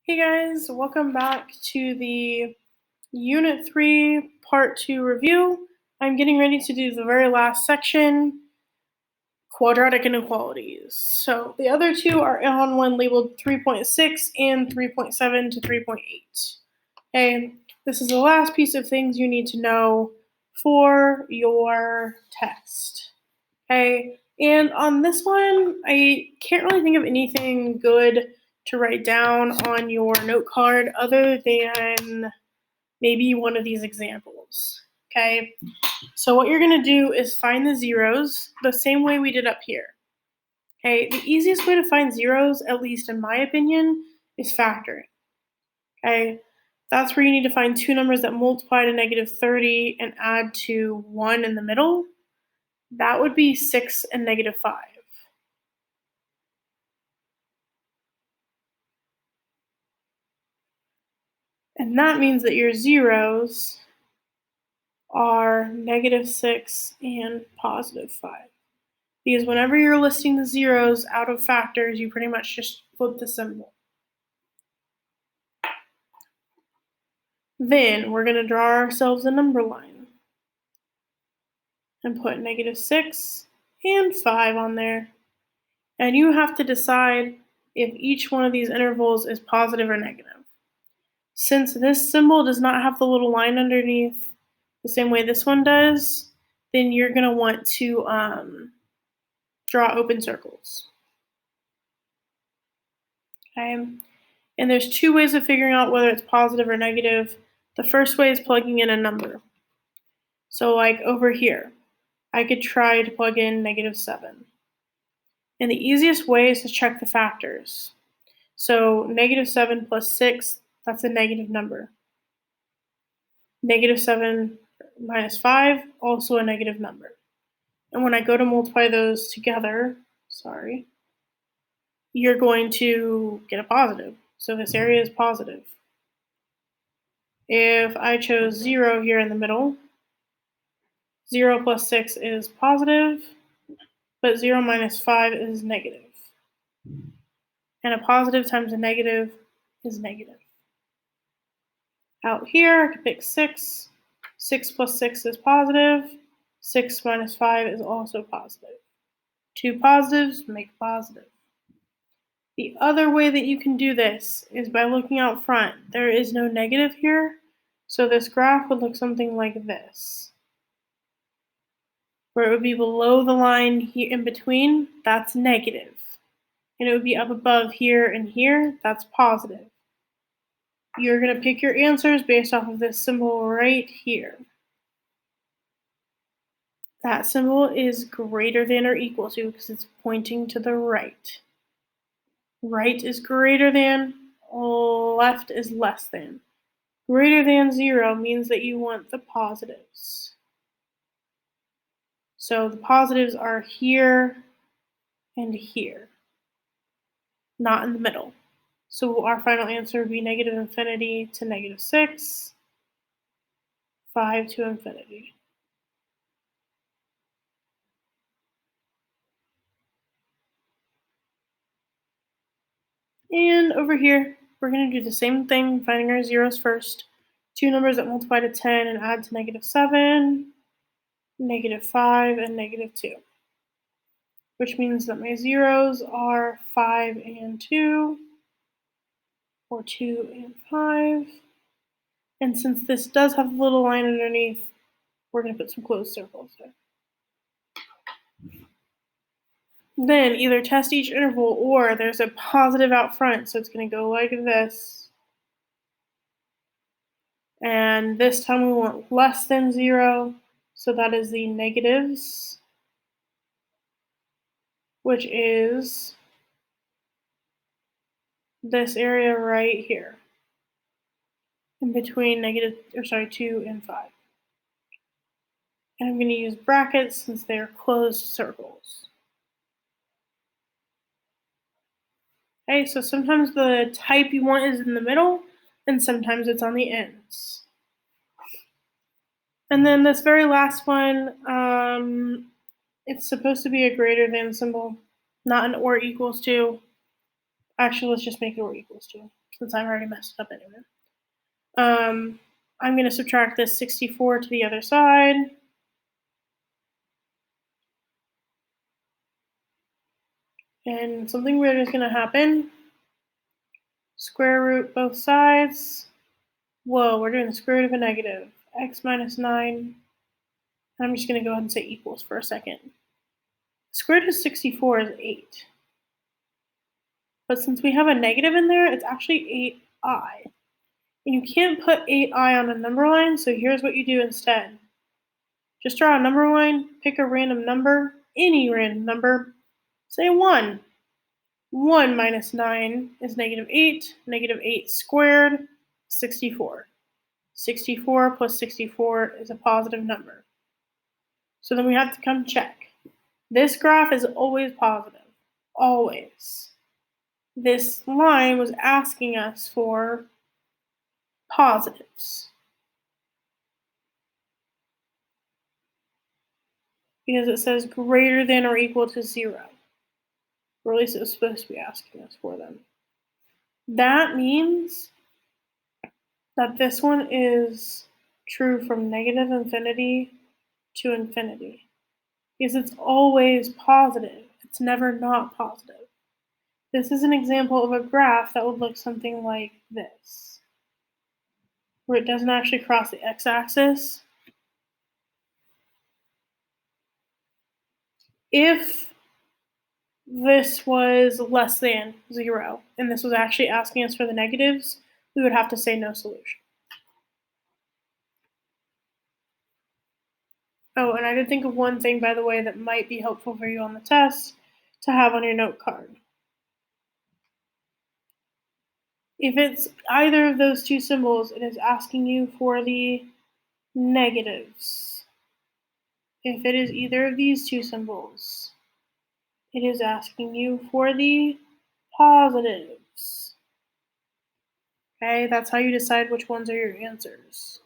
Hey guys, welcome back to the Unit 3 Part 2 review. I'm getting ready to do the very last section, quadratic inequalities. So the other two are on one labeled 3.6 and 3.7 to 3.8. Okay, this is the last piece of things you need to know for your test. Okay, and on this one, I can't really think of anything good to write down on your note card other than maybe one of these examples. Okay, so what you're going to do is find the zeros the same way we did up here. Okay, the easiest way to find zeros, at least in my opinion, is factoring. Okay, that's where you need to find two numbers that multiply to negative 30 and add to 1 in the middle. That would be 6 and negative 5. And that means that your zeros are negative 6 and positive 5. Because whenever you're listing the zeros out of factors, you pretty much just flip the symbol. Then we're going to draw ourselves a number line and put negative 6 and 5 on there. And you have to decide if each one of these intervals is positive or negative. Since this symbol does not have the little line underneath the same way this one does, then you're going to want to draw open circles. Okay, and there's two ways of figuring out whether it's positive or negative. The first way is plugging in a number. So like over here, I could try to plug in negative 7. And the easiest way is to check the factors. So negative 7 plus 6, that's a negative number. Negative 7 minus 5, also a negative number. And when I go to multiply those together, you're going to get a positive. So this area is positive. If I chose 0 here in the middle, 0 plus 6 is positive, but 0 minus 5 is negative. And a positive times a negative is negative. Out here, I can pick 6. 6 plus 6 is positive. 6 minus 5 is also positive. Two positives make a positive. The other way that you can do this is by looking out front. There is no negative here, so this graph would look something like this. Where it would be below the line here in between, that's negative. And it would be up above here and here, that's positive. You're going to pick your answers based off of this symbol right here. That symbol is greater than or equal to because it's pointing to the right. Right is greater than, left is less than. Greater than 0 means that you want the positives. So the positives are here and here, not in the middle. So our final answer would be negative infinity to negative 6, 5 to infinity. And over here, we're going to do the same thing, finding our zeros first. Two numbers that multiply to 10 and add to negative 7, negative 5, and negative 2. Which means that my zeros are 5 and 2, or 2 and 5. And since this does have a little line underneath, we're going to put some closed circles there. Then either test each interval or there's a positive out front, so it's going to go like this. And this time we want less than 0, so that is the negatives, which is this area right here, in between 2 and 5. And I'm going to use brackets since they are closed circles. Okay, so sometimes the type you want is in the middle, and sometimes it's on the ends. And then this very last one, it's supposed to be a greater than symbol, not an or equals to. Actually, let's just make it or equals to, since I've already messed it up anyway. I'm going to subtract this 64 to the other side. And something weird is going to happen. Square root both sides. Whoa, we're doing the square root of a negative. X minus 9. I'm just going to go ahead and say equals for a second. Square root of 64 is 8. But since we have a negative in there, it's actually 8i. And you can't put 8i on a number line, so here's what you do instead. Just draw a number line, pick a random number, any random number, say 1. 1 minus 9 is negative 8. Negative 8 squared, 64. 64 plus 64 is a positive number. So then we have to come check. This graph is always positive. Always. This line was asking us for positives. Because it says greater than or equal to 0. Or at least it was supposed to be asking us for them. That means that this one is true from negative infinity to infinity. Because it's always positive. It's never not positive. This is an example of a graph that would look something like this, where it doesn't actually cross the x-axis. If this was less than 0, and this was actually asking us for the negatives, we would have to say no solution. Oh, and I did think of one thing, by the way, that might be helpful for you on the test to have on your note card. If it's either of those two symbols, it is asking you for the negatives. If it is either of these two symbols, it is asking you for the positives. Okay, that's how you decide which ones are your answers.